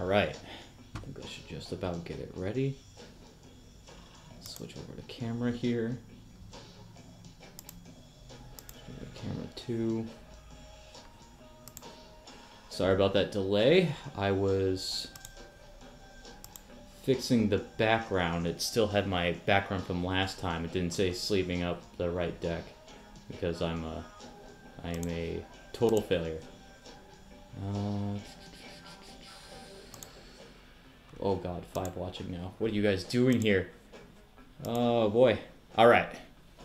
Alright. I think I should just about get it ready. Switch over to camera here. Camera 2. Sorry about that delay. I was fixing the background. It still had my background from last time. It didn't say sleeving up the right deck because I am a total failure. Oh god, 5 watching now. What are you guys doing here? Oh boy. Alright.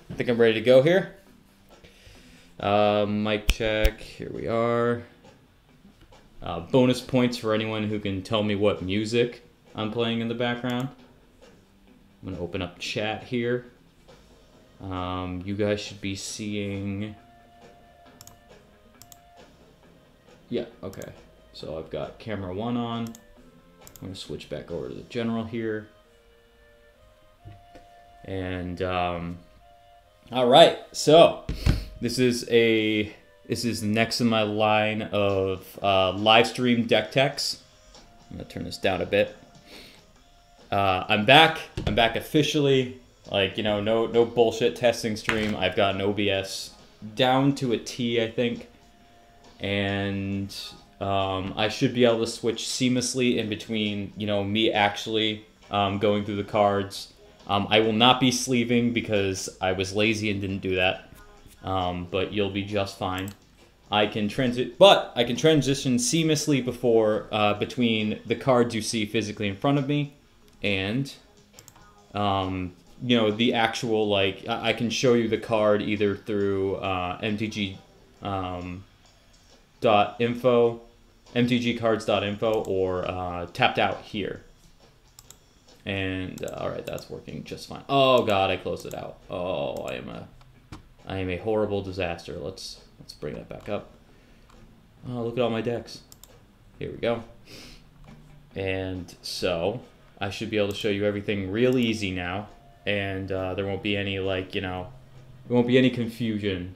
I think I'm ready to go here. Mic check. Here we are. Bonus points for anyone who can tell me what music I'm playing in the background. I'm going to open up chat here. You guys should be seeing... Yeah, okay. So I've got camera 1 on. I'm going to switch back over to the general here. And, alright, so this is next in my line of live stream deck techs. I'm going to turn this down a bit. I'm back officially. Like, you know, no bullshit testing stream. I've got an OBS down to a T, I think. And I should be able to switch seamlessly in between, you know, me actually going through the cards. I will not be sleeving because I was lazy and didn't do that. But you'll be just fine. I can transition seamlessly between the cards you see physically in front of me and you know, the actual, like, I can show you the card either through mtgcards.info or tapped out here. And all right, that's working just fine. Oh god, I closed it out. Oh, I am a horrible disaster. Let's bring that back up. Oh, look at all my decks. Here we go. And so I should be able to show you everything real easy now, and there won't be any, like, you know, there won't be any confusion.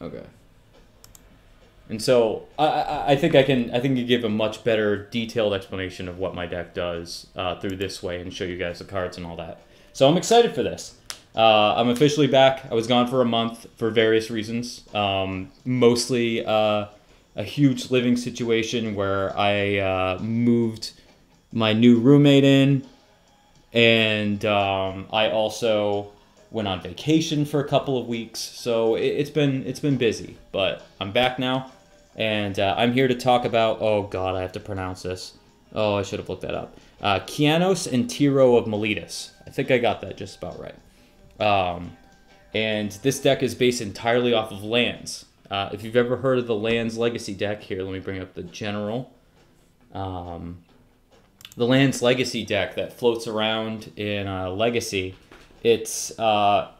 Okay. And so I think I can give a much better detailed explanation of what my deck does through this way and show you guys the cards and all that. So I'm excited for this. I'm officially back. I was gone for a month for various reasons. Mostly a huge living situation where I moved my new roommate in, and I also went on vacation for a couple of weeks. So it's been busy, but I'm back now. And I'm here to talk about, oh god, I have to pronounce this. Oh, I should have looked that up. Kynaios and Tiro of Meletis. I think I got that just about right. And this deck is based entirely off of lands. If you've ever heard of the Lands Legacy deck, here, let me bring up the general. The Lands Legacy deck that floats around in Legacy. It's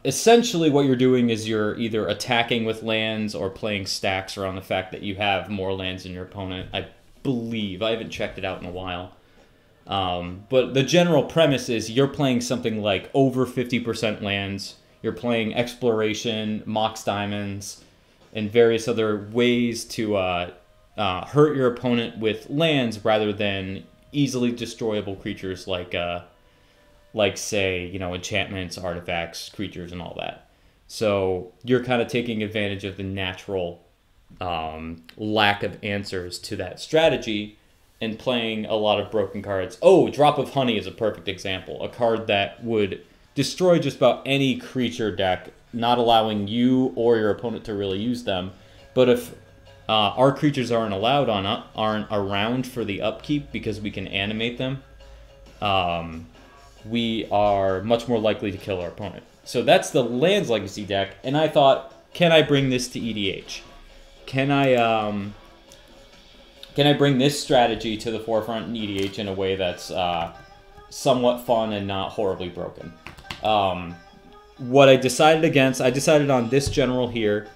essentially what you're doing is you're either attacking with lands or playing stacks around the fact that you have more lands than your opponent. I believe. I haven't checked it out in a while. But the general premise is you're playing something like over 50% lands. You're playing exploration, mox diamonds, and various other ways to hurt your opponent with lands rather than easily destroyable creatures like, say, you know, enchantments, artifacts, creatures, and all that. So you're kind of taking advantage of the natural lack of answers to that strategy and playing a lot of broken cards. Oh, Drop of Honey is a perfect example. A card that would destroy just about any creature deck, not allowing you or your opponent to really use them. But if our creatures aren't around for the upkeep because we can animate them, we are much more likely to kill our opponent. So that's the Lands Legacy deck, and I thought, can I bring this to EDH? Can I bring this strategy to the forefront in EDH in a way that's somewhat fun and not horribly broken? What I decided on this general here,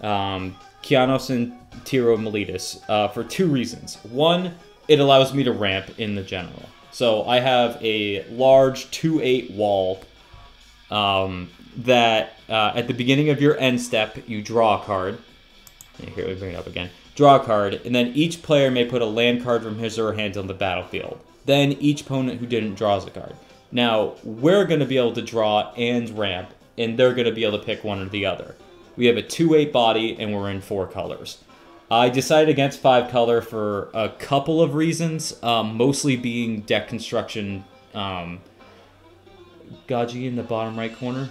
Kynaios and Tiro Meletis, for 2 reasons. One, it allows me to ramp in the general. So I have a large 2/8 wall that at the beginning of your end step, you draw a card. Here, let me bring it up again. Draw a card, and then each player may put a land card from his or her hand on the battlefield. Then each opponent who didn't draws a card. Now, we're going to be able to draw and ramp, and they're going to be able to pick one or the other. We have a 2/8 body, and we're in 4 colors. I decided against 5 color for a couple of reasons, mostly being deck construction. Gaji in the bottom right corner.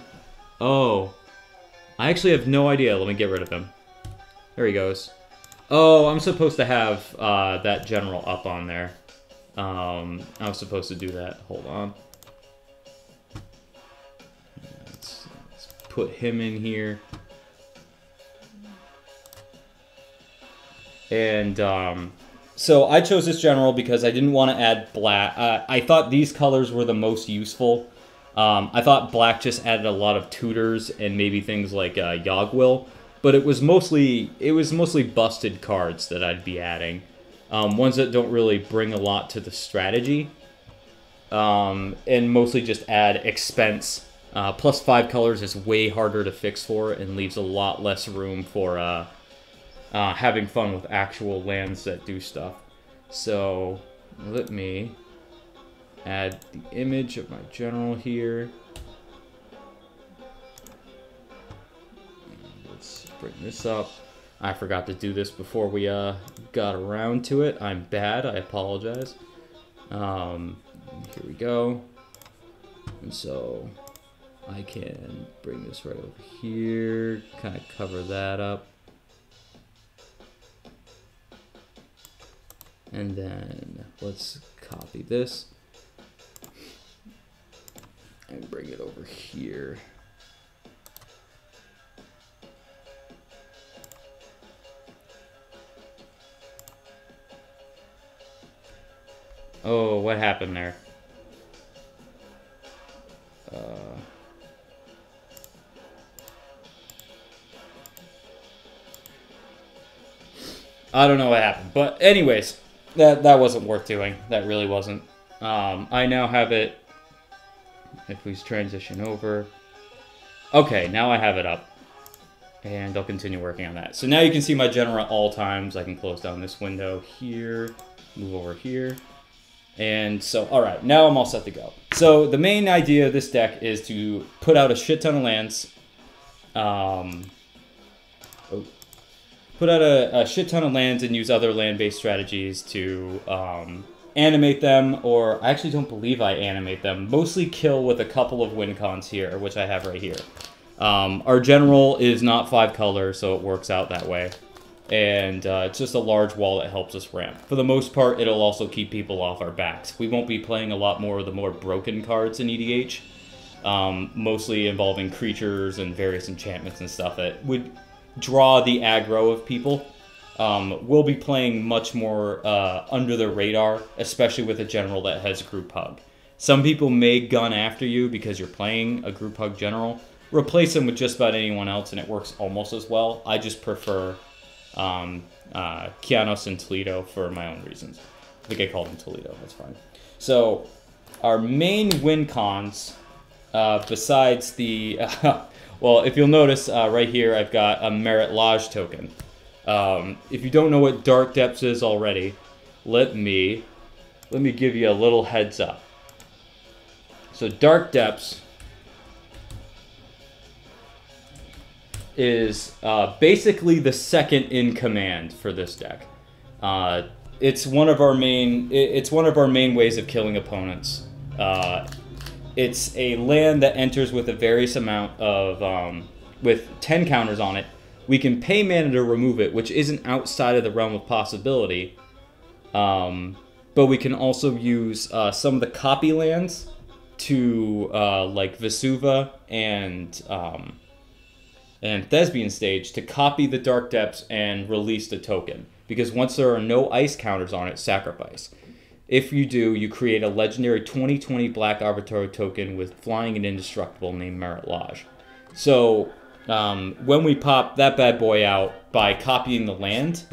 Oh, I actually have no idea. Let me get rid of him. There he goes. Oh, I'm supposed to have that general up on there. I was supposed to do that. Hold on. Let's put him in here. And so I chose this general because I didn't want to add black. I thought these colors were the most useful. I thought black just added a lot of tutors and maybe things like Yogwill. But it was mostly busted cards that I'd be adding, ones that don't really bring a lot to the strategy, and mostly just add expense. Plus 5 colors is way harder to fix for and leaves a lot less room for having fun with actual lands that do stuff. So let me add the image of my general here. Bring this up. I forgot to do this before we got around to it. I'm bad. I apologize. Here we go. And so I can bring this right over here, kind of cover that up. And then let's copy this and bring it over here. Oh, what happened there? I don't know what happened, but anyways, that wasn't worth doing. That really wasn't. I now have it. If we transition over, okay, now I have it up, and I'll continue working on that. So now you can see my general at all times. I can close down this window here, move over here. And so, all right, now I'm all set to go. So the main idea of this deck is to put out a shit ton of lands. Put out a shit ton of lands and use other land-based strategies to animate them, or I actually don't believe I animate them. Mostly kill with a couple of win cons here, which I have right here. Our general is not 5 color, so it works out that way. And it's just a large wall that helps us ramp. For the most part, it'll also keep people off our backs. We won't be playing a lot more of the more broken cards in EDH, mostly involving creatures and various enchantments and stuff that would draw the aggro of people. We'll be playing much more under the radar, especially with a general that has group hug. Some people may gun after you because you're playing a group hug general. Replace them with just about anyone else and it works almost as well. I just prefer Kynaios and Tiro for my own reasons. I think I called him Toledo, that's fine. So our main win cons, besides the, well, if you'll notice right here, I've got a Meletis token. If you don't know what Dark Depths is already, let me give you a little heads up. So Dark Depths is basically the second in command for this deck. It's one of our main ways of killing opponents. It's a land that enters with a various amount of with 10 counters on it. We can pay mana to remove it, which isn't outside of the realm of possibility. But we can also use some of the copy lands to like Vesuva and Thespian Stage to copy the Dark Depths and release the token. Because once there are no ice counters on it, sacrifice. If you do, you create a legendary 20/20 Black Arbiter token with flying and indestructible named Meletis. So when we pop that bad boy out by copying the land,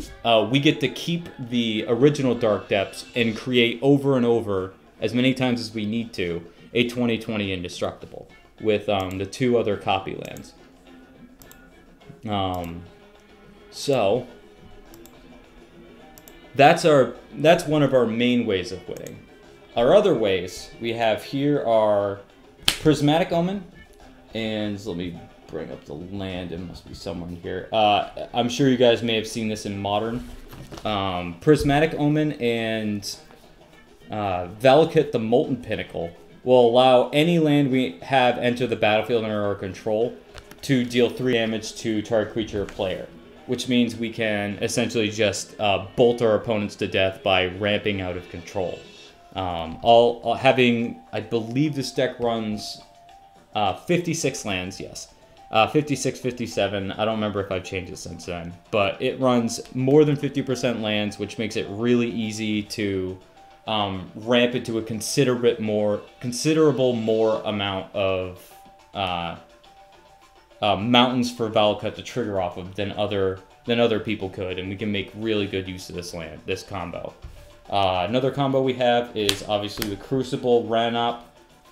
we get to keep the original Dark Depths and create over and over, as many times as we need to, a 20/20 indestructible with the 2 other copy lands. So that's one of our main ways of winning. Our other ways we have here are Prismatic Omen, and let me bring up the land. It must be someone here. I'm sure you guys may have seen this in Modern. Prismatic Omen and Valakut the Molten Pinnacle will allow any land we have enter the battlefield under our control to deal 3 damage to target creature or player, which means we can essentially just bolt our opponents to death by ramping out of control. I believe this deck runs 56 lands, yes. 56, 57, I don't remember if I've changed it since then, but it runs more than 50% lands, which makes it really easy to ramp it to a considerable more amount of mountains for Valakut to trigger off of than other people could, and we can make really good use of this combo. Another combo we have is obviously the Crucible Ranop,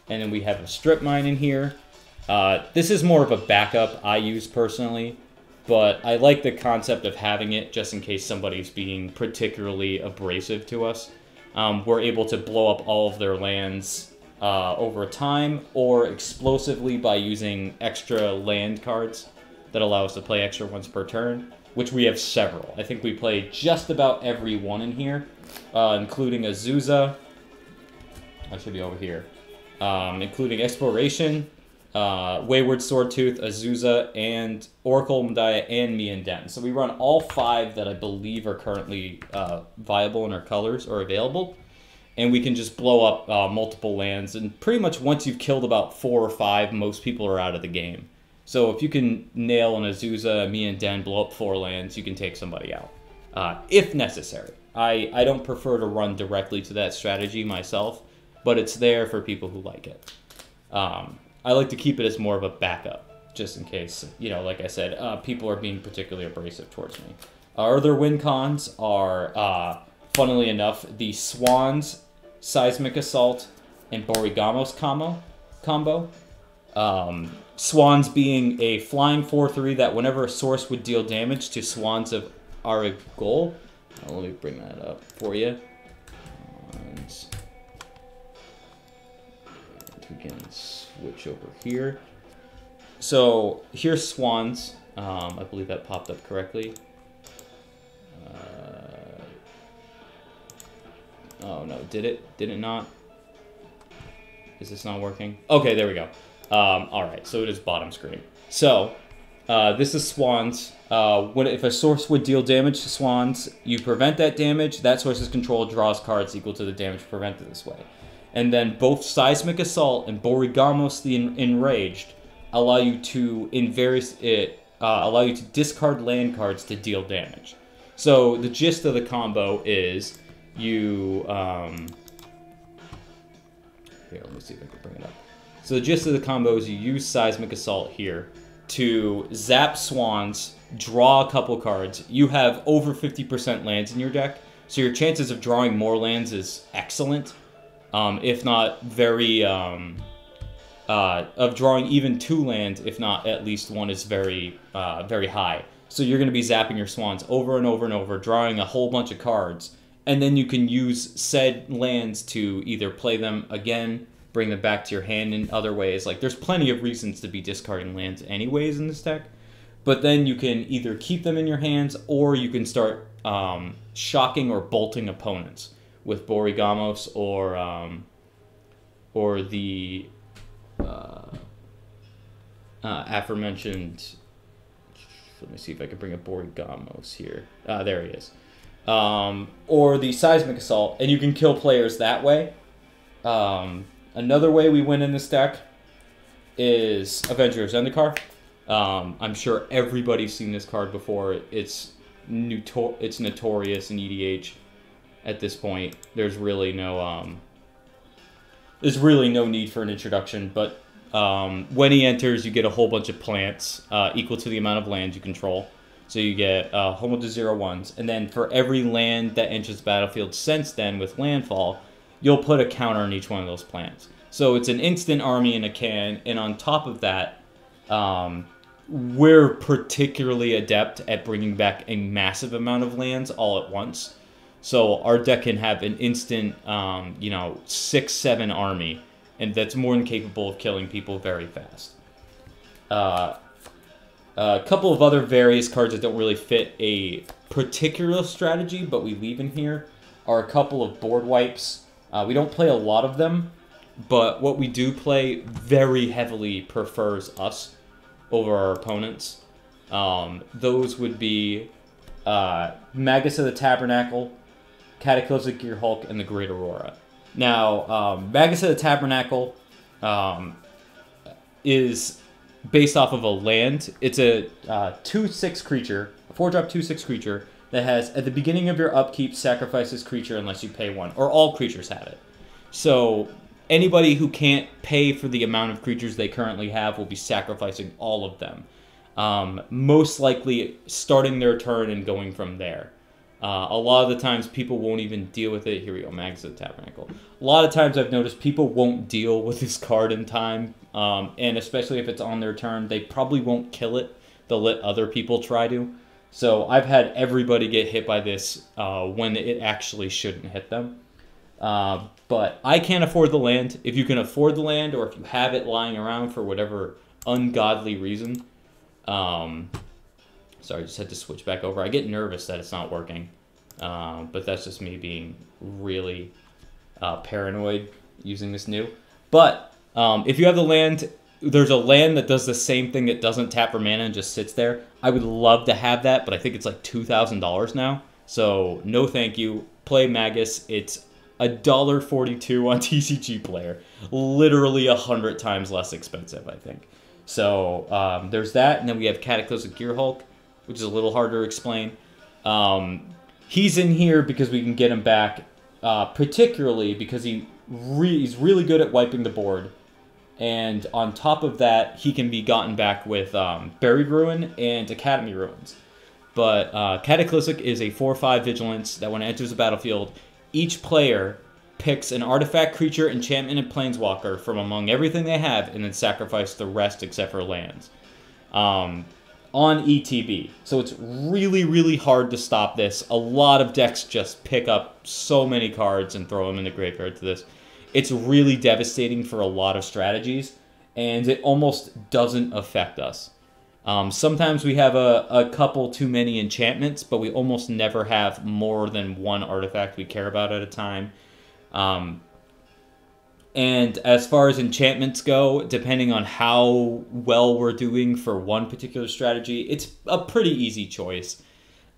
and then we have a Strip Mine in here. This is more of a backup I use personally, but I like the concept of having it just in case somebody's being particularly abrasive to us. We're able to blow up all of their lands over time, or explosively by using extra land cards that allow us to play extra ones per turn, which we have several. I think we play just about every one in here, including Azusa. I should be over here. Including Exploration, Wayward Swordtooth, Azusa, and Oracle Mdaya, and Mianden. So we run all 5 that I believe are currently viable in our colors or available. And we can just blow up multiple lands. And pretty much once you've killed about 4 or 5, most people are out of the game. So if you can nail an Azusa, Mianden, blow up 4 lands, you can take somebody out, if necessary. I don't prefer to run directly to that strategy myself, but it's there for people who like it. I like to keep it as more of a backup, just in case, like I said, people are being particularly abrasive towards me. Our other win cons are, funnily enough, the Swans, Seismic Assault, and Borigamos combo. Swans being a flying 4/3 that whenever a source would deal damage to Swans of Arigol. Let me bring that up for you. And we can switch over here. So here's Swans. I believe that popped up correctly. Oh no, did it? Did it not? Is this not working? Okay, there we go. Alright, so it is bottom screen. So, this is Swans. If a source would deal damage to Swans, you prevent that damage. That source's control draws cards equal to the damage prevented this way. And then both Seismic Assault and Borigamos the Enraged allow you to discard land cards to deal damage. So the gist of the combo is you here, let me see if I can bring it up. So the gist of the combo is you use Seismic Assault here to zap Swans, draw a couple cards. You have over 50% lands in your deck, so your chances of drawing more lands is excellent. If not very, of drawing even 2 lands, if not at least 1, is very, very high. So you're going to be zapping your Swans over and over and over, drawing a whole bunch of cards, and then you can use said lands to either play them again, bring them back to your hand in other ways. Like, there's plenty of reasons to be discarding lands anyways in this deck, but then you can either keep them in your hands, or you can start shocking or bolting opponents with Borigamos or the aforementioned. Let me see if I can bring up Borigamos here. There he is. Or the Seismic Assault, and you can kill players that way. Another way we win in this deck is Avenger of Zendikar. I'm sure everybody's seen this card before. It's notorious in EDH at this point. There's really no need for an introduction, but when he enters, you get a whole bunch of plants equal to the amount of land you control. So you get a whole bunch of 0/1s, and then for every land that enters the battlefield since then with landfall, you'll put a counter on each one of those plants. So it's an instant army in a can, and on top of that, we're particularly adept at bringing back a massive amount of lands all at once. So our deck can have an instant, 6-7 army, and that's more than capable of killing people very fast. A couple of other various cards that don't really fit a particular strategy, but we leave in here, are a couple of board wipes. We don't play a lot of them, but what we do play very heavily prefers us over our opponents. Those would be Magus of the Tabernacle, Cataclysmic Gearhulk, and the Great Aurora. Now, Magus of the Tabernacle is based off of a land. It's a 2/6 creature, a 4-drop 2/6 creature that has, at the beginning of your upkeep, sacrifice this creature unless you pay 1, or all creatures have it. So anybody who can't pay for the amount of creatures they currently have will be sacrificing all of them. Most likely starting their turn and going from there. A lot of the times people won't even deal with it. Here we go, Magus of the Tabernacle. A lot of times I've noticed people won't deal with this card in time, and especially if it's on their turn, they probably won't kill it. They'll let other people try to. So I've had everybody get hit by this when it actually shouldn't hit them. But I can't afford the land. If you can afford the land, or if you have it lying around for whatever ungodly reason, sorry, I just had to switch back over. I get nervous that it's not working, but that's just me being really paranoid using this new. But if you have the land, there's a land that does the same thing that doesn't tap for mana and just sits there. I would love to have that, but I think it's like $2,000 now. So no thank you. Play Magus. It's $1.42 on TCG Player. Literally 100 times less expensive, I think. So there's that, and then we have Cataclysmic Gearhulk, which is a little harder to explain. He's in here because we can get him back, particularly because he's really good at wiping the board. And on top of that, he can be gotten back with Buried Ruin and Academy Ruins. But Cataclysmic is a 4/5 Vigilance that when it enters the battlefield, each player picks an artifact, creature, enchantment, and planeswalker from among everything they have, and then sacrifice the rest except for lands. On ETB. So it's really, really hard to stop this. A lot of decks just pick up so many cards and throw them in the graveyard to this. It's really devastating for a lot of strategies, and it almost doesn't affect us. Sometimes we have a couple too many enchantments, but we almost never have more than one artifact we care about at a time. And as far as enchantments go, depending on how well we're doing for one particular strategy, it's a pretty easy choice.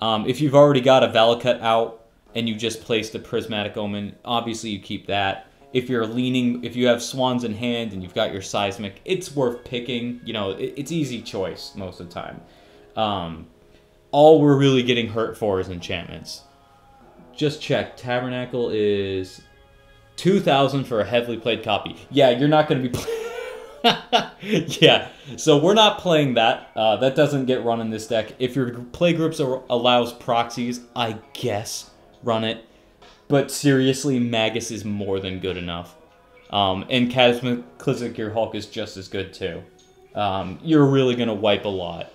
If you've already got a Valakut out and you just placed a Prismatic Omen, obviously you keep that. If you have Swans in hand and you've got your Seismic, it's worth picking. You know, it's easy choice most of the time. All we're really getting hurt for is enchantments. Just check. Tabernacle is 2,000 for a heavily played copy. Yeah, you're not going to be playing... Yeah, so we're not playing that. That doesn't get run in this deck. If your play groups allows proxies, I guess run it. But seriously, Magus is more than good enough. And Cataclysmic Gearhulk is just as good too. You're really going to wipe a lot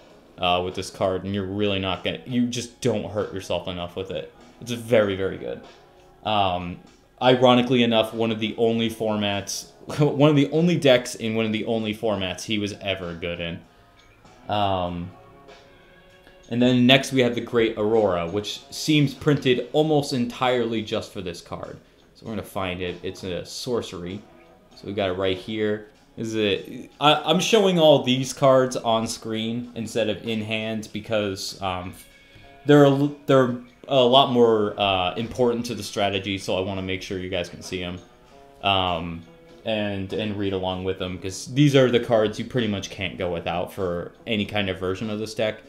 with this card, and you're really not going to... You just don't hurt yourself enough with it. It's very, very good. Ironically enough, one of the only formats... one of the only decks in one of the only formats he was ever good in. And then next we have the Great Aurora, which seems printed almost entirely just for this card. So we're going to find it. It's a sorcery. So we got it right here. I'm showing all these cards on screen instead of in hand because they're a lot more important to the strategy, so I want to make sure you guys can see them and read along with them, because these are the cards you pretty much can't go without for any kind of version of this deck.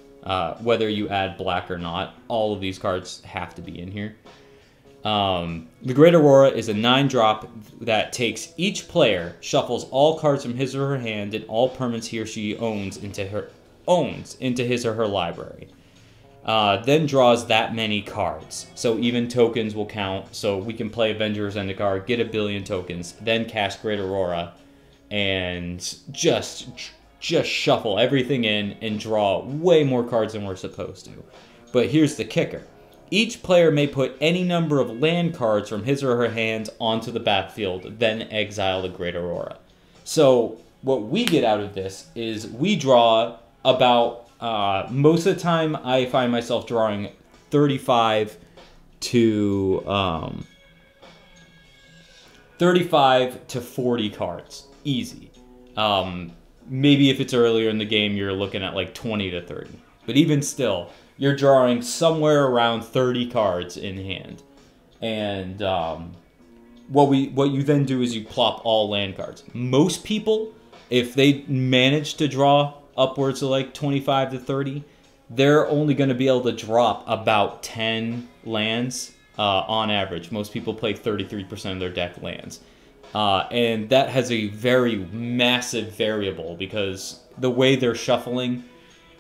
Whether you add black or not, all of these cards have to be in here. The Great Aurora is a 9-drop that takes each player, shuffles all cards from his or her hand and all permanents he or she owns into his or her library. Then draws that many cards. So even tokens will count. So we can play Avengers Zendikar, get 1 billion tokens, then cast Great Aurora, and just just shuffle everything in and draw way more cards than we're supposed to. But here's the kicker. Each player may put any number of land cards from his or her hands onto the battlefield, then exile the Great Aurora. So what we get out of this is we draw about, most of the time I find myself drawing 35 to 40 cards. Easy. Maybe if it's earlier in the game, you're looking at like 20 to 30. But even still, you're drawing somewhere around 30 cards in hand. And what you then do is you plop all land cards. Most people, if they manage to draw upwards of like 25 to 30, they're only going to be able to drop about 10 lands on average. Most people play 33% of their deck lands. And that has a very massive variable because the way they're shuffling,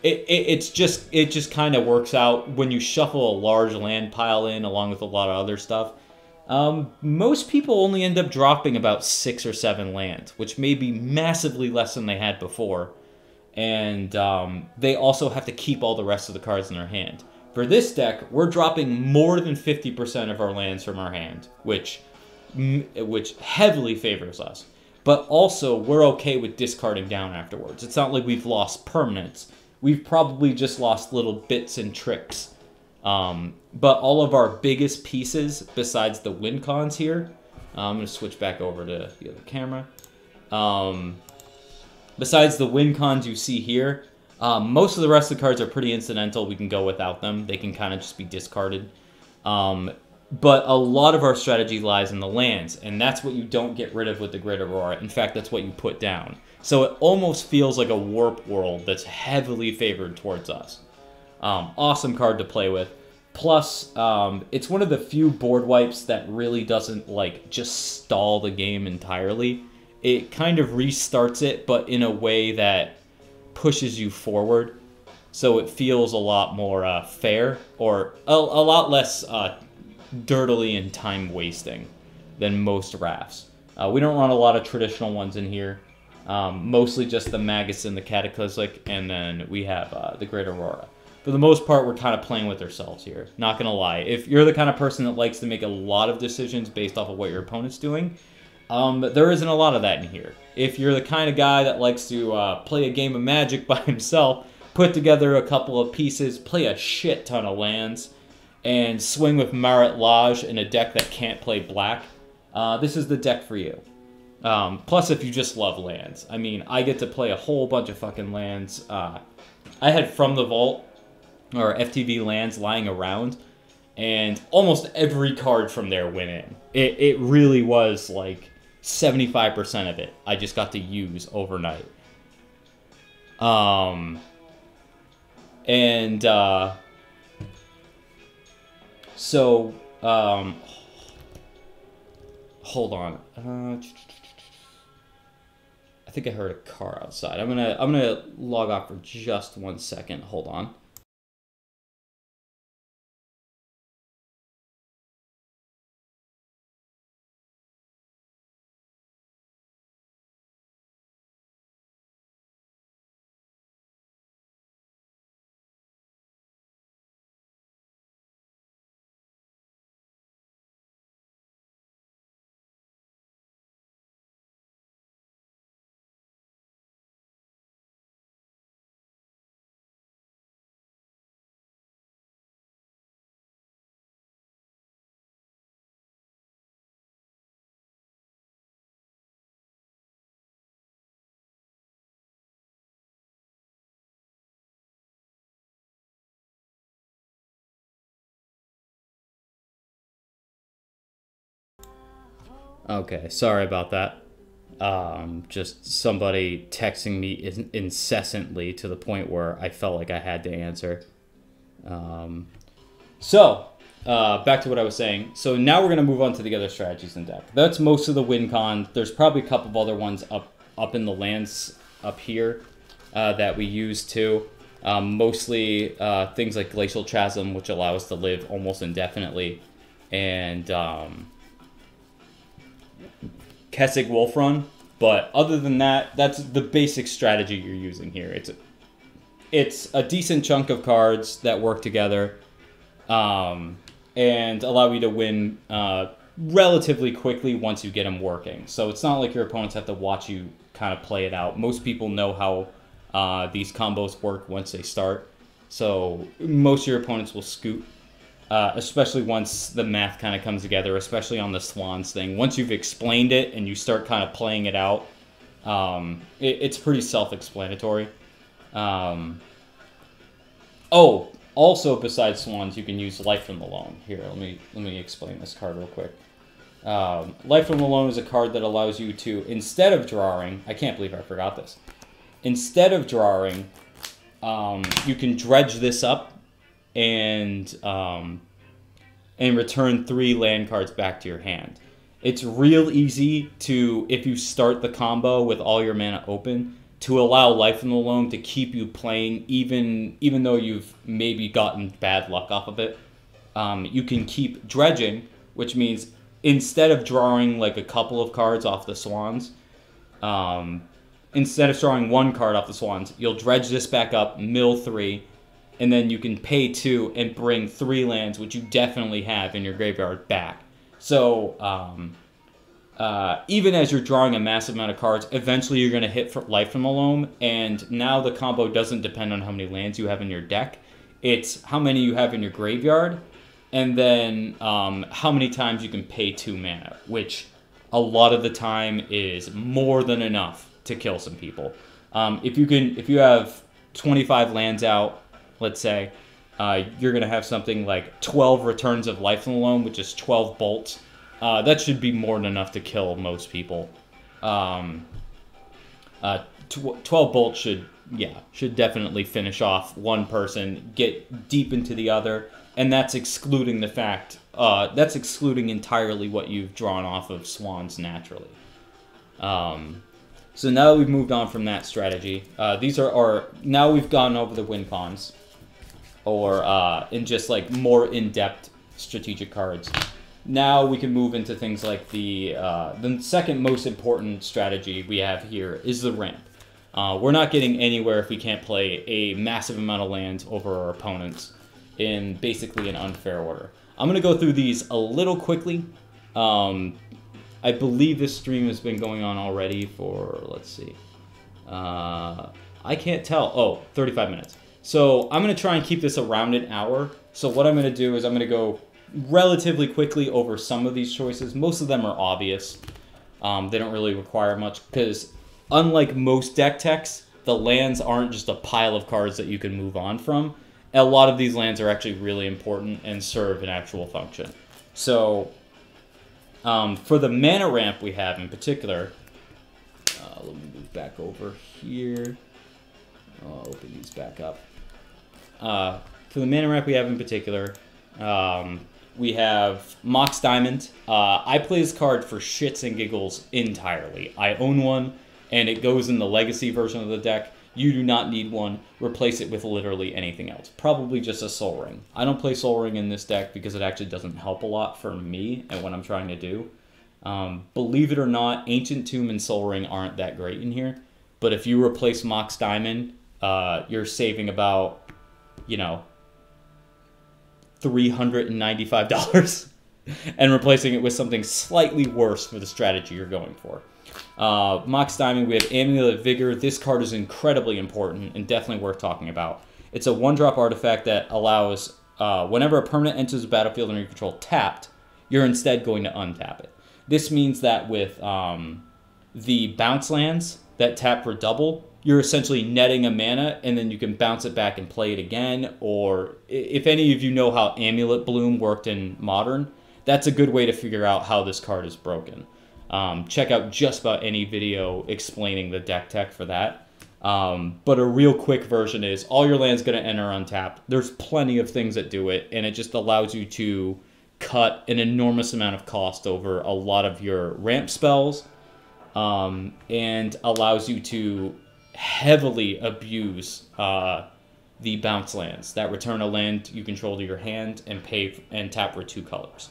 it just kind of works out when you shuffle a large land pile in along with a lot of other stuff. Most people only end up dropping about 6 or 7 lands, which may be massively less than they had before. And they also have to keep all the rest of the cards in their hand. For this deck, we're dropping more than 50% of our lands from our hand, which heavily favors us. But also, we're okay with discarding down afterwards. It's not like we've lost permanents. We've probably just lost little bits and tricks. But all of our biggest pieces, besides the win cons here, I'm going to switch back over to the other camera. Besides the win cons you see here, most of the rest of the cards are pretty incidental. We can go without them. They can kind of just be discarded. But a lot of our strategy lies in the lands, and that's what you don't get rid of with the Great Aurora. In fact, that's what you put down. So it almost feels like a warp world that's heavily favored towards us. Awesome card to play with. Plus, it's one of the few board wipes that really doesn't like just stall the game entirely. It kind of restarts it, but in a way that pushes you forward. So it feels a lot more fair, or a lot less dirtily and time wasting than most rafts. We don't run a lot of traditional ones in here. Mostly just the Magus and the Cataclysmic, and then we have the Great Aurora. For the most part, we're kind of playing with ourselves here. Not gonna lie. If you're the kind of person that likes to make a lot of decisions based off of what your opponent's doing, there isn't a lot of that in here. If you're the kind of guy that likes to play a game of Magic by himself, put together a couple of pieces, play a shit ton of lands, and swing with Marit Lage in a deck that can't play black, this is the deck for you. Plus, if you just love lands. I mean, I get to play a whole bunch of fucking lands. I had From the Vault, or FTV lands lying around, and almost every card from there went in. It really was like 75% of it I just got to use overnight. Hold on. I think I heard a car outside. I'm gonna log off for just 1 second. Hold on. Okay, sorry about that. Just somebody texting me incessantly to the point where I felt like I had to answer. Back to what I was saying. So now we're going to move on to the other strategies in deck. That's most of the win con. There's probably a couple of other ones up in the lands up here that we use too. Mostly things like Glacial Chasm, which allow us to live almost indefinitely. And Kessig Wolf Run, But other than that, that's the basic strategy you're using here. It's a decent chunk of cards that work together and allow you to win relatively quickly once you get them working. So it's not like your opponents have to watch you kind of play it out. Most people know how these combos work once they start. So most of your opponents will scoot, especially once the math kind of comes together, especially on the Swans thing. Once you've explained it and you start kind of playing it out, it's pretty self-explanatory. Oh, also besides Swans, you can use Life from the Loam. Here, let me explain this card real quick. Life from the Loam is a card that allows you to, instead of drawing, I can't believe I forgot this. Instead of drawing, you can dredge this up and return 3 land cards back to your hand. It's real easy to, if you start the combo with all your mana open, to allow Life from the Loam to keep you playing even though you've maybe gotten bad luck off of it. You can keep dredging, which means instead of drawing like a couple of cards off the Swans, instead of drawing 1 card off the Swans, you'll dredge this back up, mill 3, and then you can pay 2 and bring 3 lands, which you definitely have in your graveyard, back. So even as you're drawing a massive amount of cards, eventually you're going to hit for Life from the Loam, and now the combo doesn't depend on how many lands you have in your deck. It's how many you have in your graveyard, and then how many times you can pay 2 mana, which a lot of the time is more than enough to kill some people. If you have 25 lands out, let's say, you're going to have something like 12 returns of Life from the Loam, which is 12 bolts. That should be more than enough to kill most people. 12 bolts should definitely finish off one person, get deep into the other, and that's excluding the fact, that's excluding entirely what you've drawn off of Swans naturally. So now that we've moved on from that strategy, these are now we've gone over the win cons, or in just like more in-depth strategic cards. Now we can move into things like the second most important strategy we have here is the ramp. We're not getting anywhere if we can't play a massive amount of lands over our opponents in basically an unfair order. I'm going to go through these a little quickly. I believe this stream has been going on already for, let's see. I can't tell. Oh, 35 minutes. So I'm going to try and keep this around an hour. So what I'm going to do is I'm going to go relatively quickly over some of these choices. Most of them are obvious. They don't really require much because unlike most deck techs, the lands aren't just a pile of cards that you can move on from. A lot of these lands are actually really important and serve an actual function. So for the mana ramp we have in particular, let me move back over here. I'll open these back up. For the mana ramp we have in particular, we have Mox Diamond. I play this card for shits and giggles entirely. I own one, and it goes in the Legacy version of the deck. You do not need one. Replace it with literally anything else. Probably just a Soul Ring. I don't play Soul Ring in this deck because it actually doesn't help a lot for me and what I'm trying to do. Believe it or not, Ancient Tomb and Soul Ring aren't that great in here. But if you replace Mox Diamond, you're saving about, you know, $395 and replacing it with something slightly worse for the strategy you're going for. Mox Diamond, we have Amulet of Vigor. This card is incredibly important and definitely worth talking about. It's a 1-drop artifact that allows, whenever a permanent enters the battlefield under your control tapped, you're instead going to untap it. This means that with the bounce lands that tap for double, you're essentially netting a mana, and then you can bounce it back and play it again. Or if any of you know how Amulet Bloom worked in Modern, that's a good way to figure out how this card is broken. Check out just about any video explaining the deck tech for that. But a real quick version is all your land's going to enter untapped. There's plenty of things that do it, and it just allows you to cut an enormous amount of cost over a lot of your ramp spells, and allows you to heavily abuse the bounce lands that return a land you control to your hand and pay and tap for 2 colors.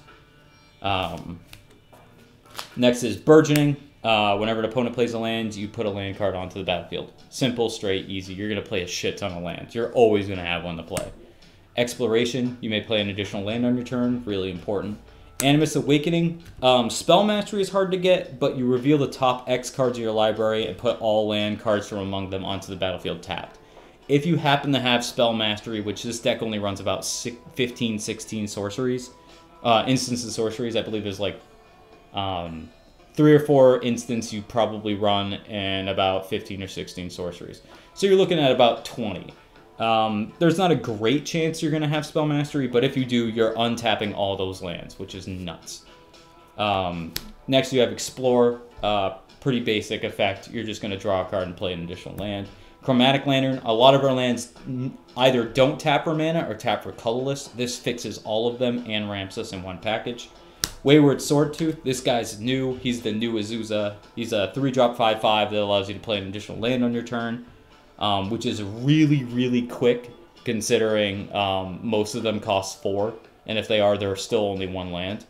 Next is Burgeoning. Whenever an opponent plays a land, you put a land card onto the battlefield. Simple, straight, easy. You're going to play a shit ton of lands. You're always going to have one to play. Exploration, you may play an additional land on your turn. Really important. Animus Awakening. Spell Mastery is hard to get, but you reveal the top X cards of your library and put all land cards from among them onto the battlefield tapped. If you happen to have Spell Mastery, which this deck only runs about 15, 16 sorceries, instances of sorceries, I believe there's like 3 or 4 instances you probably run and about 15 or 16 sorceries. So you're looking at about 20. There's not a great chance you're going to have Spell Mastery, but if you do, you're untapping all those lands, which is nuts. Next, you have Explore. Pretty basic effect. You're just going to draw a card and play an additional land. Chromatic Lantern. A lot of our lands either don't tap for mana or tap for colorless. This fixes all of them and ramps us in one package. Wayward Swordtooth. This guy's new. He's the new Azusa. He's a 3-drop 5/5 that allows you to play an additional land on your turn, which is really, really quick considering most of them cost 4. And if they are, they're still only 1 land.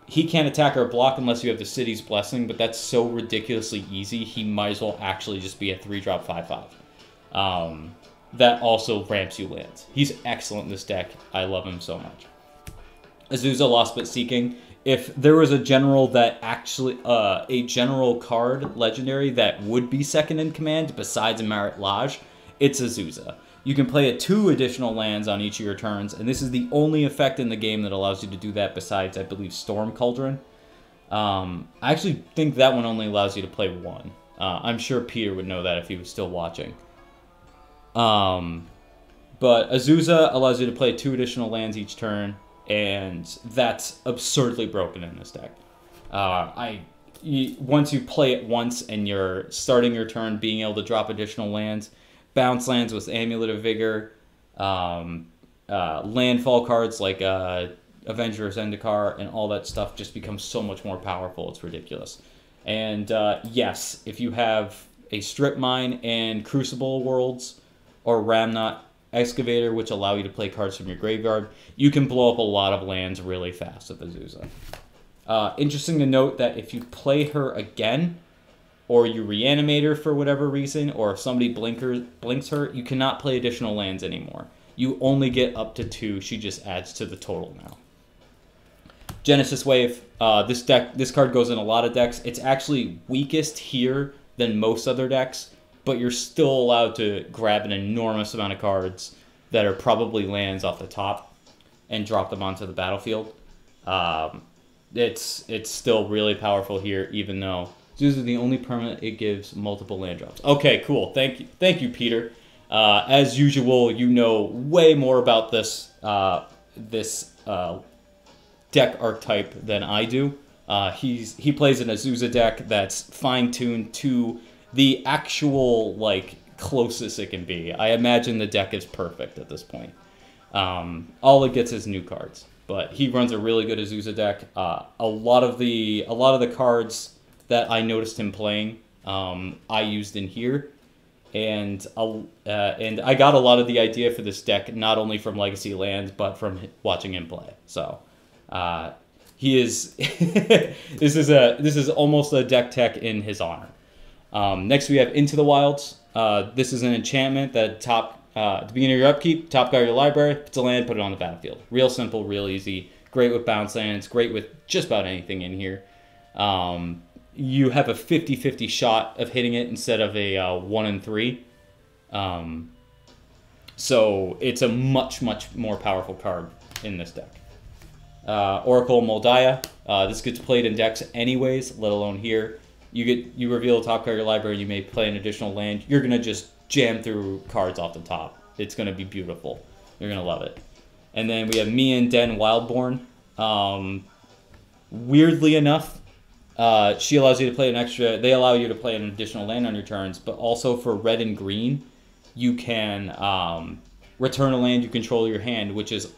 He can't attack or block unless you have the City's Blessing, but that's so ridiculously easy, he might as well actually just be a 3-drop 5/5. That also ramps you lands. He's excellent in this deck. I love him so much. Azusa Lost But Seeking. If there was a general that actually, a general card, legendary, that would be second in command besides Marit Lage, it's Azusa. You can play 2 additional lands on each of your turns, and this is the only effect in the game that allows you to do that besides, I believe, Storm Cauldron. I actually think that one only allows you to play 1. I'm sure Peter would know that if he was still watching. But Azusa allows you to play 2 additional lands each turn, and that's absurdly broken in this deck. Once you play it once and you're starting your turn being able to drop additional lands, bounce lands with Amulet of Vigor, landfall cards like Avenger of Zendikar, and all that stuff just becomes so much more powerful. It's ridiculous. And yes, if you have a Strip Mine and Crucible Worlds or Ramnot Excavator, which allow you to play cards from your graveyard, you can blow up a lot of lands really fast with Azusa. Interesting to note that if you play her again, or you reanimate her for whatever reason, or if somebody blinks her, you cannot play additional lands anymore. You only get up to 2. She just adds to the total now. Genesis Wave. This card goes in a lot of decks. It's actually weakest here than most other decks, but you're still allowed to grab an enormous amount of cards that are probably lands off the top and drop them onto the battlefield. It's still really powerful here, even though Azusa is the only permanent it gives multiple land drops. Okay, cool. Thank you, Peter. As usual, you know way more about this deck archetype than I do. He plays an Azusa deck that's fine-tuned to the actual closest it can be. I imagine the deck is perfect at this point. All it gets is new cards, but he runs a really good Azusa deck. A lot of the cards that I noticed him playing, I used in here, and I got a lot of the idea for this deck not only from Legacy Lands but from watching him play. So, he is this is almost a deck tech in his honor. Next we have Into the Wilds. This is an enchantment that at the beginning of your upkeep, top card of your library, if it's a land, put it on the battlefield. Real simple, real easy. Great with bounce lands. Great with just about anything in here. You have a 50-50 shot of hitting it instead of a 1 in 3. So it's a much more powerful card in this deck. Oracle Moldiah. This gets played in decks anyways, let alone here. You reveal the top card of your library, you may play an additional land. You're going to just jam through cards off the top. It's going to be beautiful. You're going to love it. And then we have Mian Den Wildborn. Weirdly enough, she allows you to play they allow you to play an additional land on your turns, but also for red and green, you can return a land you control your hand, which is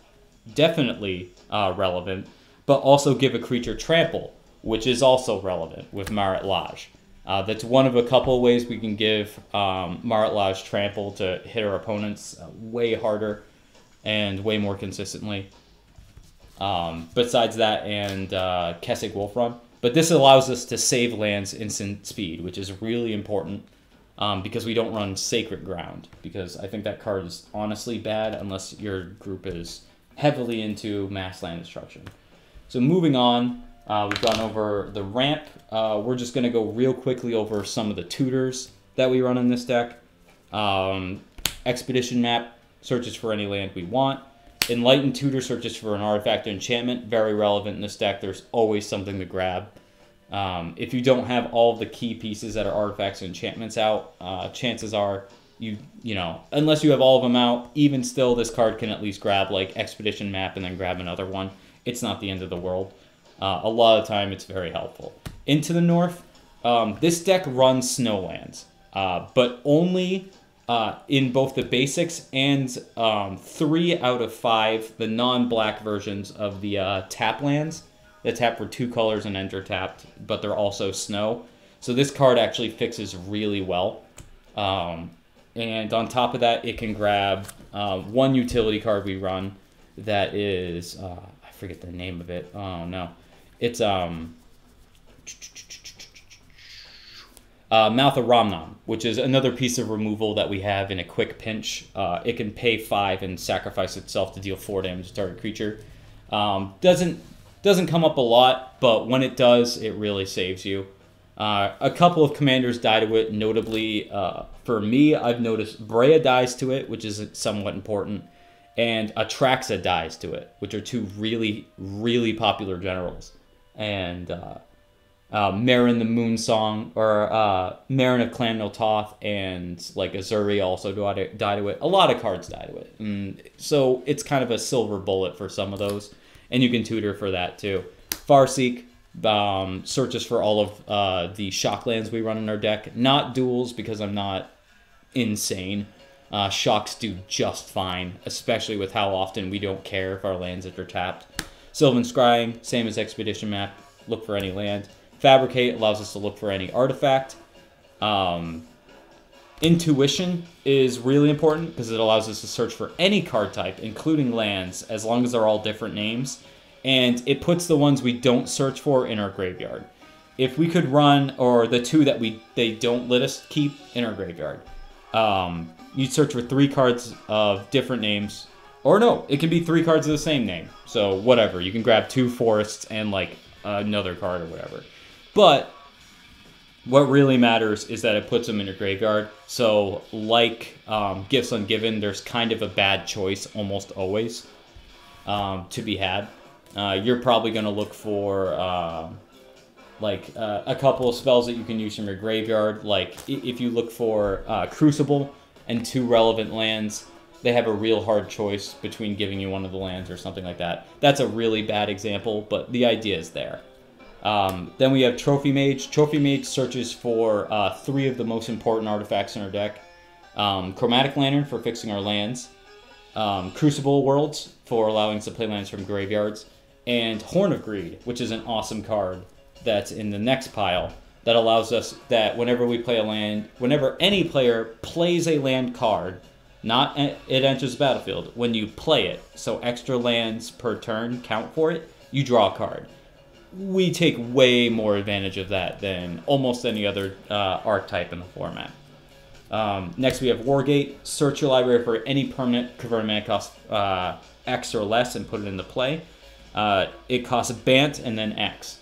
definitely relevant, but also give a creature trample, which is also relevant with Marit Lage. That's one of a couple ways we can give Marit Lage trample to hit our opponents way harder and way more consistently. Besides that and Kessig Wolfrun. But this allows us to save lands instant speed, which is really important because we don't run Sacred Ground, because I think that card is honestly bad unless your group is heavily into mass land destruction. So moving on, we've gone over the ramp. We're just going to go real quickly over some of the tutors that we run in this deck. Expedition Map searches for any land we want. Enlightened Tutor searches for an artifact or enchantment. Very relevant in this deck. There's always something to grab. If you don't have all of the key pieces that are artifacts and enchantments out, chances are you know, unless you have all of them out, even still, this card can at least grab like Expedition Map and then grab another one. It's not the end of the world. A lot of time, it's very helpful. Into the north, this deck runs Snowlands, but only in both the basics and 3 out of 5, the non-black versions of the tap lands that tap for 2 colors and enter tapped, but they're also snow. So this card actually fixes really well. And on top of that, it can grab one utility card we run that is, I forget the name of it. Oh no. It's Mouth of Ramnam, which is another piece of removal that we have in a quick pinch. It can pay 5 and sacrifice itself to deal 4 damage to target creature. Doesn't come up a lot, but when it does, it really saves you. A couple of commanders die to it, notably for me, I've noticed Brea dies to it, which is somewhat important, and Atraxa dies to it, which are 2 really, really popular generals. And Marin the Moonsong, or Marin of Clan Nothoth, and like Azuri also die to it. A lot of cards die to it. And so it's kind of a silver bullet for some of those. And you can tutor for that too. Farseek searches for all of the shock lands we run in our deck. Not duels, because I'm not insane. Shocks do just fine, especially with how often we don't care if our lands are tapped. Sylvan Scrying, same as Expedition Map, look for any land. Fabricate allows us to look for any artifact. Intuition is really important because it allows us to search for any card type, including lands, as long as they're all different names. And it puts the ones we don't search for in our graveyard. If we could run, or the 2 that they don't let us keep in our graveyard, you'd search for 3 cards of different names. Or no, it can be 3 cards of the same name. So whatever, you can grab 2 forests and like another card or whatever. But what really matters is that it puts them in your graveyard. So like Gifts Ungiven, there's kind of a bad choice almost always to be had. You're probably going to look for a couple of spells that you can use from your graveyard. Like if you look for Crucible and 2 relevant lands, they have a real hard choice between giving you one of the lands or something like that. That's a really bad example, but the idea is there. Then we have Trophy Mage. Trophy Mage searches for 3 of the most important artifacts in our deck. Chromatic Lantern for fixing our lands. Crucible Worlds for allowing us to play lands from graveyards. And Horn of Greed, which is an awesome card that's in the next pile that allows us that whenever we play a land, whenever any player plays a land card, not it enters the battlefield, when you play it, so extra lands per turn count for it, you draw a card. We take way more advantage of that than almost any other archetype in the format. Next we have Wargate. Search your library for any permanent converted mana cost X or less and put it into play. It costs Bant and then X.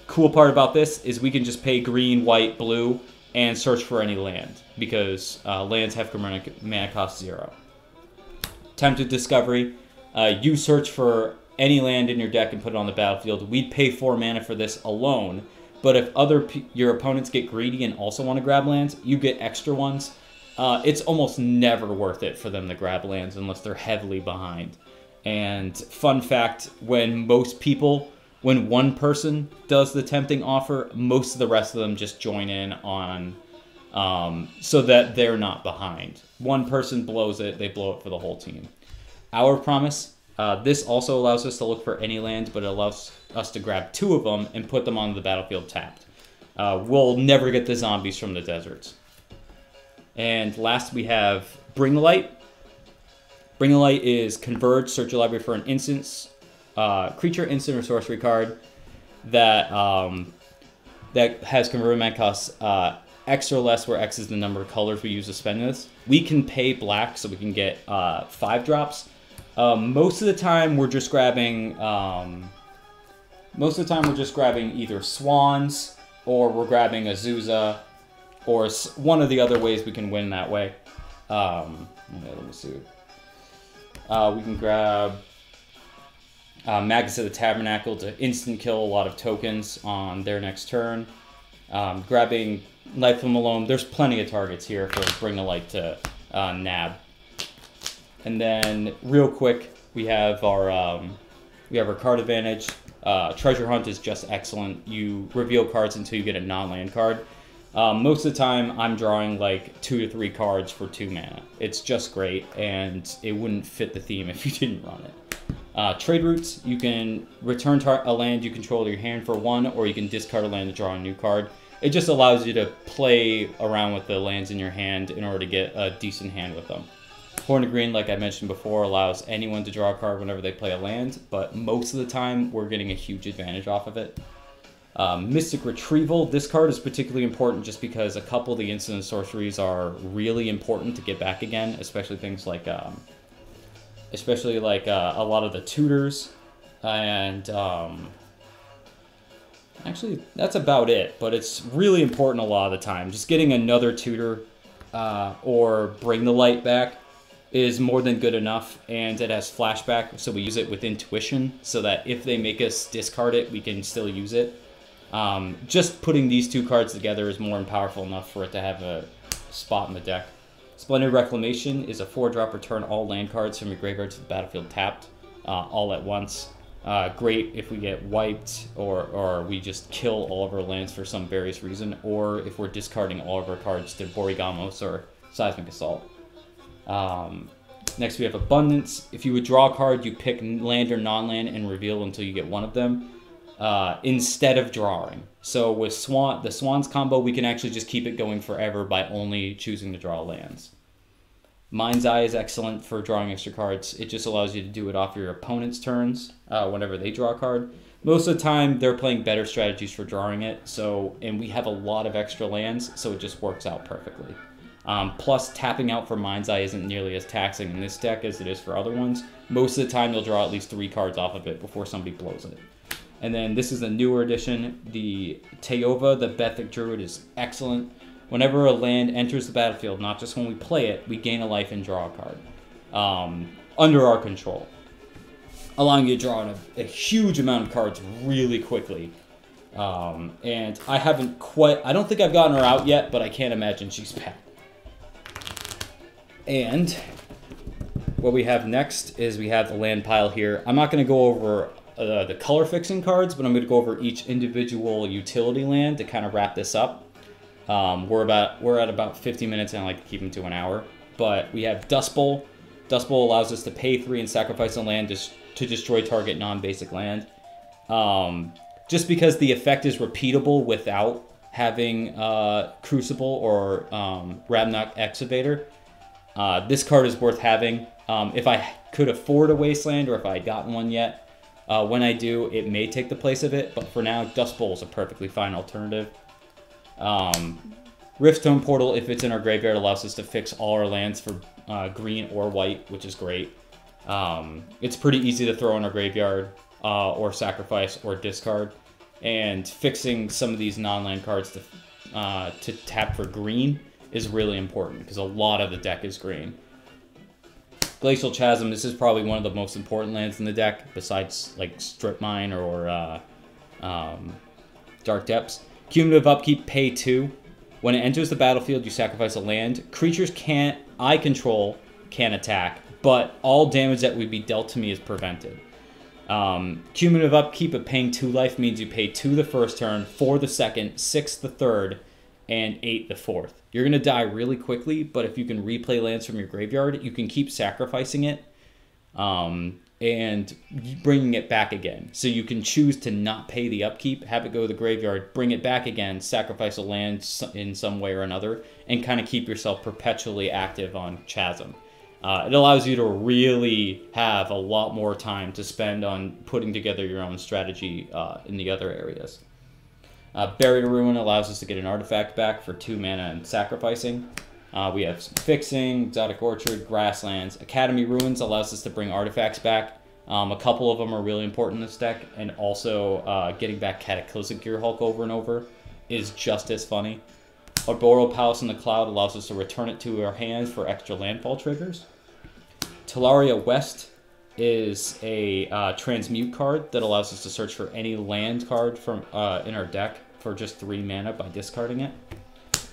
Cool part about this is we can just pay green, white, blue, and search for any land, because lands have converted mana cost 0. Tempted Discovery. You search for any land in your deck and put it on the battlefield. We'd pay 4 mana for this alone, but if your opponents get greedy and also want to grab lands, you get extra ones. It's almost never worth it for them to grab lands unless they're heavily behind. And fun fact, when one person does the tempting offer, most of the rest of them just join in on so that they're not behind. One person blows it, they blow it for the whole team. Our Promise. This also allows us to look for any land, but it allows us to grab 2 of them and put them on the battlefield tapped. We'll never get the zombies from the deserts. And last we have Bring the Light. Bring the Light is Converge, search your library for an instance, creature, instant, or sorcery card. that that has converted mana costs X or less, where X is the number of colors we use to spend this. We can pay black so we can get 5 drops. Most of the time we're just grabbing either Swans, or we're grabbing Azusa, or one of the other ways we can win that way. Let me see. We can grab Magus of the Tabernacle to instant kill a lot of tokens on their next turn. Grabbing Light from Malone. There's plenty of targets here for Bring the Light to nab. And then real quick, we have our card advantage. Treasure Hunt is just excellent. You reveal cards until you get a non-land card. Most of the time, I'm drawing like 2 to 3 cards for 2 mana. It's just great, and it wouldn't fit the theme if you didn't run it. Trade routes, you can return a land you control to your hand for 1, or you can discard a land to draw a new card. It just allows you to play around with the lands in your hand in order to get a decent hand with them. Horn of Green, like I mentioned before, allows anyone to draw a card whenever they play a land, but most of the time we're getting a huge advantage off of it. Mystic Retrieval, this card is particularly important just because a couple of the instant sorceries are really important to get back again, especially things like a lot of the tutors, and actually that's about it, but it's really important a lot of the time. Just getting another tutor or Bring the Light back is more than good enough, and it has flashback, so we use it with intuition so that if they make us discard it, we can still use it. Just putting these 2 cards together is more than powerful enough for it to have a spot in the deck. Splendid Reclamation is a 4-drop, return all land cards from your graveyard to the battlefield tapped, all at once. Great if we get wiped, or we just kill all of our lands for some various reason, or if we're discarding all of our cards to Borigamos or Seismic Assault. Next we have Abundance. If you would draw a card, you pick land or non-land and reveal until you get one of them, instead of drawing. So with the Swans combo, we can actually just keep it going forever by only choosing to draw lands. Mind's Eye is excellent for drawing extra cards. It just allows you to do it off your opponent's turns whenever they draw a card. Most of the time, they're playing better strategies for drawing it, and we have a lot of extra lands, so it just works out perfectly. Plus, tapping out for Mind's Eye isn't nearly as taxing in this deck as it is for other ones. Most of the time, you'll draw at least 3 cards off of it before somebody blows it. And then this is a newer edition. The Teova, the Bethic Druid, is excellent. Whenever a land enters the battlefield, not just when we play it, we gain a life and draw a card under our control, allowing you to draw a huge amount of cards really quickly. And I don't think I've gotten her out yet, but I can't imagine she's back. And what we have next is we have the land pile here. I'm not going to go over the color fixing cards, but I'm going to go over each individual utility land to kind of wrap this up. We're at about 50 minutes, and I like to keep them to an hour. But we have Dust Bowl. Dust Bowl allows us to pay 3 and sacrifice a land to destroy target non-basic land. Just because the effect is repeatable without having Crucible or Rabnok Excavator, this card is worth having. If I could afford a Wasteland, or if I had gotten one yet, when I do, it may take the place of it, but for now, Dust Bowl is a perfectly fine alternative. Riftstone Portal, if it's in our graveyard, allows us to fix all our lands for green or white, which is great. It's pretty easy to throw in our graveyard, or sacrifice, or discard. And fixing some of these non-land cards to tap for green is really important, because a lot of the deck is green. Glacial Chasm, this is probably one of the most important lands in the deck, besides like Strip Mine or Dark Depths. Cumulative Upkeep, pay 2. When it enters the battlefield, you sacrifice a land. Creatures I control can attack, but all damage that would be dealt to me is prevented. Cumulative Upkeep of paying 2 life means you pay 2 the first turn, 4 the second, 6 the third, and 8 the fourth. You're going to die really quickly, but if you can replay lands from your graveyard, you can keep sacrificing it and bringing it back again. So you can choose to not pay the upkeep, have it go to the graveyard, bring it back again, sacrifice a land in some way or another, and kind of keep yourself perpetually active on Chasm. It allows you to really have a lot more time to spend on putting together your own strategy in the other areas. Buried Ruin allows us to get an artifact back for 2 mana and sacrificing. We have some Fixing, Exotic Orchard, Grasslands. Academy Ruins allows us to bring artifacts back. A couple of them are really important in this deck, and also getting back Cataclysmic Gearhulk over and over is just as funny. Arboreal Palace in the Cloud allows us to return it to our hands for extra landfall triggers. Talaria West is a transmute card that allows us to search for any land card from in our deck for just 3 mana by discarding it.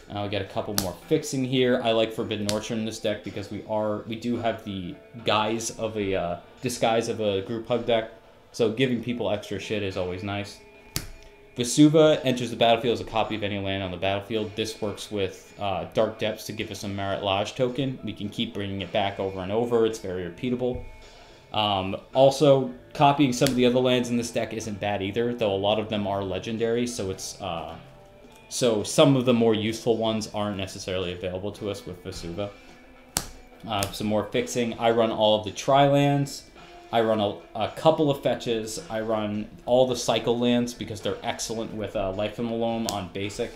We got a couple more Fixing here. I like Forbidden Orchard in this deck because we do have the disguise of a group hug deck, so giving people extra shit is always nice. Vesuva enters the battlefield as a copy of any land on the battlefield. This works with Dark Depths to give us a Merit Lodge token. We can keep bringing it back over and over. It's very repeatable. Also, copying some of the other lands in this deck isn't bad either, though a lot of them are legendary, so it's so some of the more useful ones aren't necessarily available to us with Vesuva. Some more Fixing. I run all of the Tri-lands. I run a couple of fetches. I run all the cycle lands because they're excellent with Life in the Loam on basic.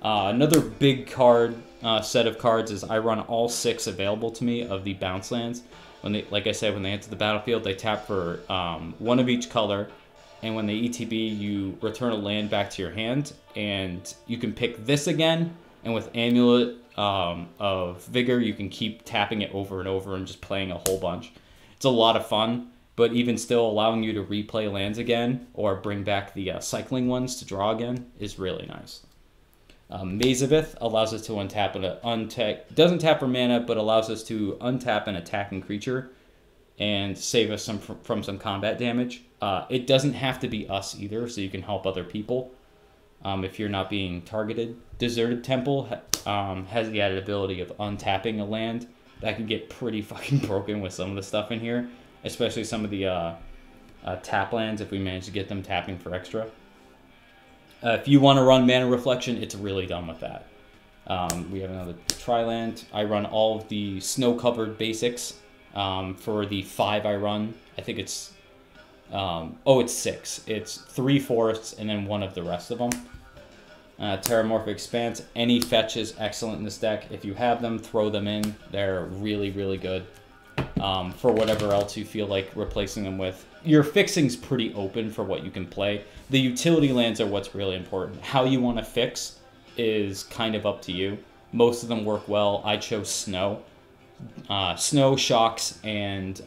Another big card set of cards is I run all 6 available to me of the bounce lands. When they, like I said, when they enter the battlefield, they tap for 1 of each color, and when they ETB, you return a land back to your hand, and you can pick this again. And with Amulet of Vigor, you can keep tapping it over and over and just playing a whole bunch. It's a lot of fun, but even still allowing you to replay lands again or bring back the cycling ones to draw again is really nice. Mazavith allows us to untap doesn't tap for mana, but allows us to untap an attacking creature and save us from some combat damage. It doesn't have to be us either, so you can help other people if you're not being targeted. Deserted Temple has the added ability of untapping a land. That can get pretty fucking broken with some of the stuff in here, especially some of the tap lands if we manage to get them tapping for extra. If you want to run Mana Reflection, it's really done with that. We have another Tri-land. I run all of the snow-covered basics for the 5 I run. I think it's... it's 6. It's 3 forests and then 1 of the rest of them. Terramorphic Expanse. Any fetch is excellent in this deck. If you have them, throw them in. They're really, really good. For whatever else you feel like replacing them with. Your Fixing's pretty open for what you can play. The utility lands are what's really important. How you want to fix is kind of up to you. Most of them work well. I chose Snow. Snow, Shocks, and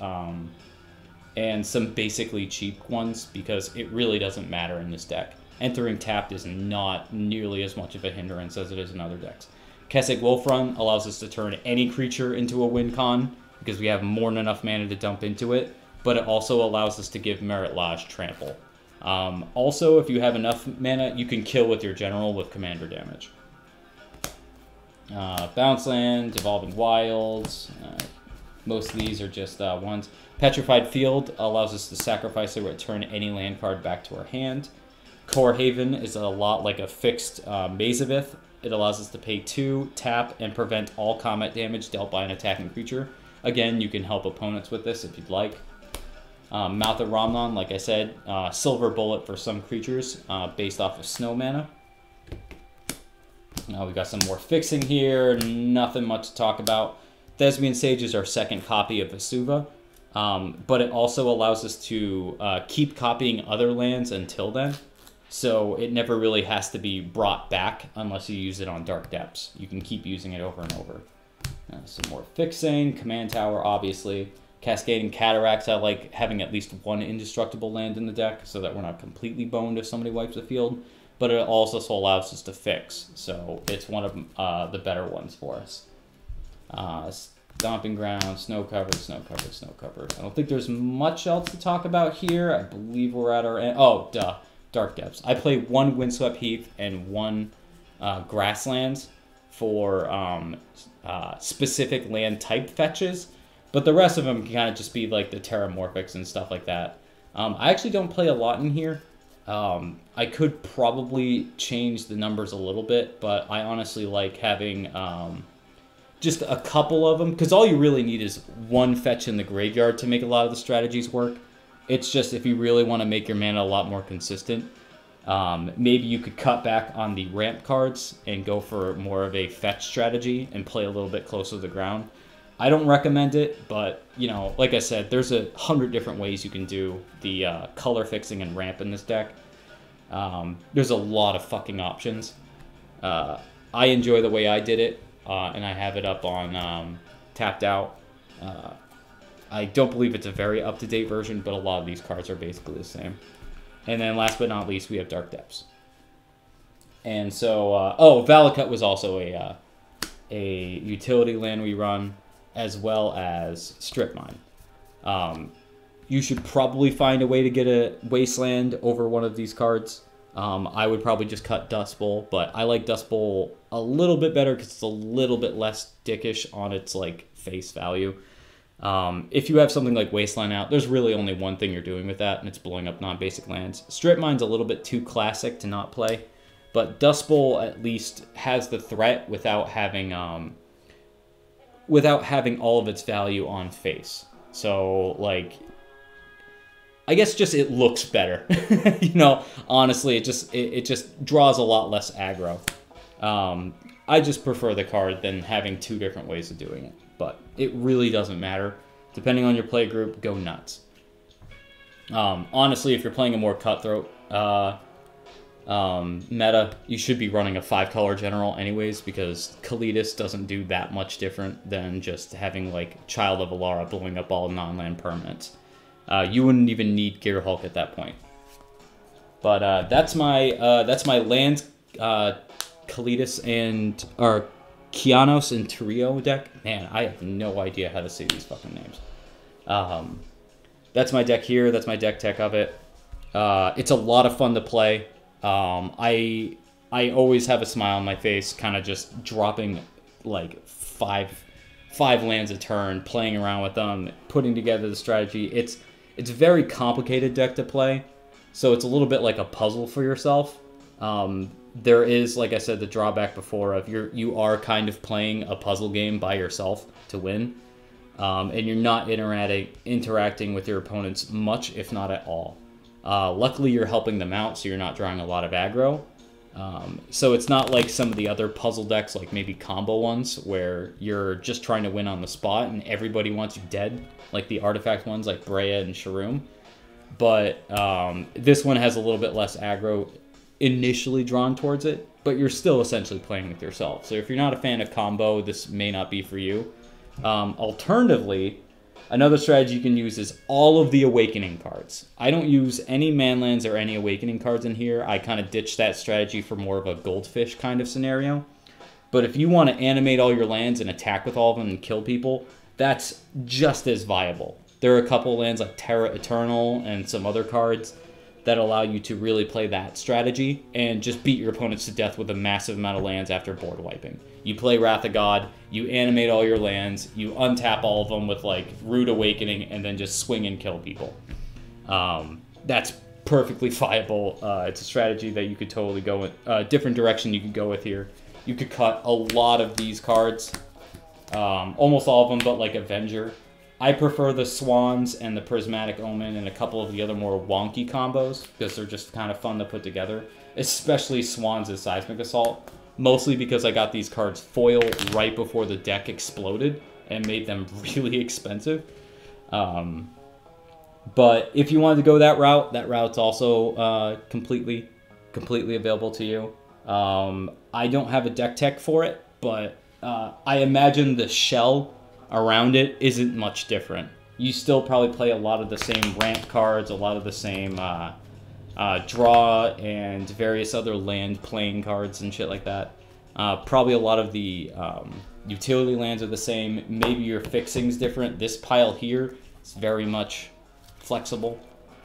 some basically cheap ones because it really doesn't matter in this deck. Entering tapped is not nearly as much of a hindrance as it is in other decks. Kessig Wolfrun allows us to turn any creature into a win con because we have more than enough mana to dump into it, but it also allows us to give Merit Lodge Trample. Also, if you have enough mana, you can kill with your general with commander damage. Bounce Land, Evolving Wilds. Most of these are just ones. Petrified Field allows us to sacrifice or return any land card back to our hand. Core Haven is a lot like a fixed Mazavith. It allows us to pay 2, tap, and prevent all combat damage dealt by an attacking creature. Again, you can help opponents with this if you'd like. Mouth of Ramnon, like I said, Silver Bullet for some creatures based off of snow mana. We got some more Fixing here, nothing much to talk about. Thespian Sage is our second copy of Vesuva, but it also allows us to keep copying other lands until then. So it never really has to be brought back unless you use it on Dark Depths. You can keep using it over and over. Some more Fixing, Command Tower, obviously. Cascading Cataracts, I like having at least 1 indestructible land in the deck so that we're not completely boned if somebody wipes the field. But it also allows us to fix, so it's one of the better ones for us. Stomping Ground, Snow Covered, Snow Covered, Snow Covered. I don't think there's much else to talk about here. I believe we're at our end. Oh, duh. Dark Depths. I play 1 Windswept Heath and 1 Grasslands for specific land type fetches, but the rest of them can kind of just be like the Terramorphics and stuff like that. I actually don't play a lot in here. I could probably change the numbers a little bit, but I honestly like having just a couple of them, because all you really need is one fetch in the graveyard to make a lot of the strategies work. It's just if you really want to make your mana a lot more consistent, maybe you could cut back on the ramp cards and go for more of a fetch strategy and play a little bit closer to the ground. I don't recommend it, but, you know, like I said, there's 100 different ways you can do the color fixing and ramp in this deck. There's a lot of fucking options. I enjoy the way I did it, and I have it up on Tapped Out. I don't believe it's a very up-to-date version, but a lot of these cards are basically the same. And then last but not least, we have Dark Depths. And so, Valakut was also a utility land we run, as well as Strip Mine. You should probably find a way to get a Wasteland over one of these cards. I would probably just cut Dust Bowl, but I like Dust Bowl a little bit better because it's a little bit less dickish on its like face value. If you have something like Wasteland out, there's really only one thing you're doing with that, and it's blowing up non-basic lands. Strip Mine's a little bit too classic to not play, but Dust Bowl at least has the threat without having all of its value on face. So, like, I guess just it looks better. You know, honestly, it just draws a lot less aggro. I just prefer the card than having two different ways of doing it. But it really doesn't matter. Depending on your play group, go nuts. Honestly, if you're playing a more cutthroat meta, you should be running a 5-color general anyways, because Kynaios doesn't do that much different than just having like Child of Alara blowing up all non-land permanents. You wouldn't even need Gear Hulk at that point. But that's my lands, Kynaios and Kynaios and Tiro deck. Man, I have no idea how to say these fucking names. That's my deck here. That's my deck tech of it. It's a lot of fun to play. I always have a smile on my face, kind of just dropping like five lands a turn, playing around with them, putting together the strategy. It's a very complicated deck to play, so it's a little bit like a puzzle for yourself. There is, like I said, the drawback before of you are kind of playing a puzzle game by yourself to win, and you're not interacting with your opponents much, if not at all. Luckily, you're helping them out, so you're not drawing a lot of aggro. So it's not like some of the other puzzle decks, like maybe combo ones, where you're just trying to win on the spot and everybody wants you dead, like the artifact ones like Breya and Sharoom. But this one has a little bit less aggro initially drawn towards it, but you're still essentially playing with yourself. So if you're not a fan of combo, this may not be for you. Alternatively, another strategy you can use is all of the Awakening cards. I don't use any Manlands or any Awakening cards in here. I kind of ditch that strategy for more of a Goldfish kind of scenario. But if you want to animate all your lands and attack with all of them and kill people, that's just as viable. There are a couple of lands like Terra Eternal and some other cards that allow you to really play that strategy and just beat your opponents to death with a massive amount of lands after board wiping. You play Wrath of God, you animate all your lands, you untap all of them with like Rude Awakening, and then just swing and kill people. That's perfectly viable. It's a strategy that you could totally go in a different direction you could go with here. You could cut a lot of these cards, almost all of them, but like Avenger. I prefer the Swans and the Prismatic Omen and a couple of the other more wonky combos because they're just kind of fun to put together, especially Swans and Seismic Assault, mostly because I got these cards foil right before the deck exploded and made them really expensive. But if you wanted to go that route's also completely available to you. I don't have a deck tech for it, but I imagine the shell around it isn't much different. You still probably play a lot of the same ramp cards, a lot of the same draw and various other land playing cards and shit like that. Probably a lot of the utility lands are the same. Maybe your fixing's different. This pile here is very much flexible,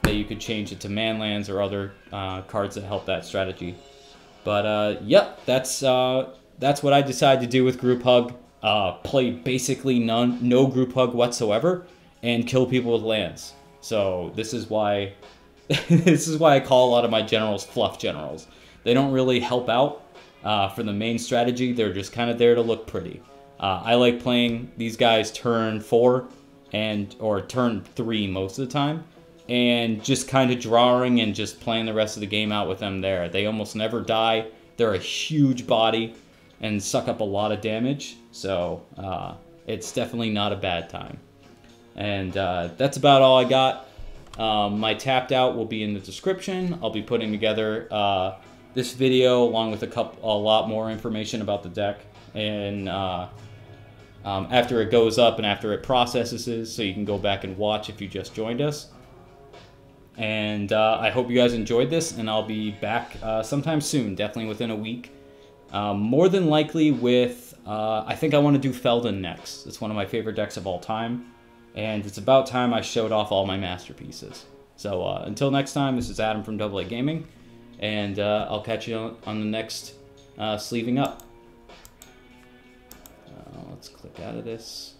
that you could change it to man lands or other cards that help that strategy. But yep, that's what I decided to do with Group Hug. Play basically no group hug whatsoever and kill people with lands. So this is why I call a lot of my generals fluff generals. They don't really help out for the main strategy. They're just kind of there to look pretty. I like playing these guys turn 4 or turn 3 most of the time, and just kind of drawing and just playing the rest of the game out with them there. They almost never die. They're a huge body and suck up a lot of damage, so it's definitely not a bad time. And that's about all I got. My tapped out will be in the description. I'll be putting together this video along with a lot more information about the deck, and after it goes up and after it processes, so you can go back and watch if you just joined us. And I hope you guys enjoyed this, and I'll be back sometime soon, definitely within a week. More than likely with, I think I want to do Feldon next. It's one of my favorite decks of all time, and it's about time I showed off all my masterpieces. So until next time, this is Adam from AA Gaming, and I'll catch you on the next Sleeving Up. Let's click out of this.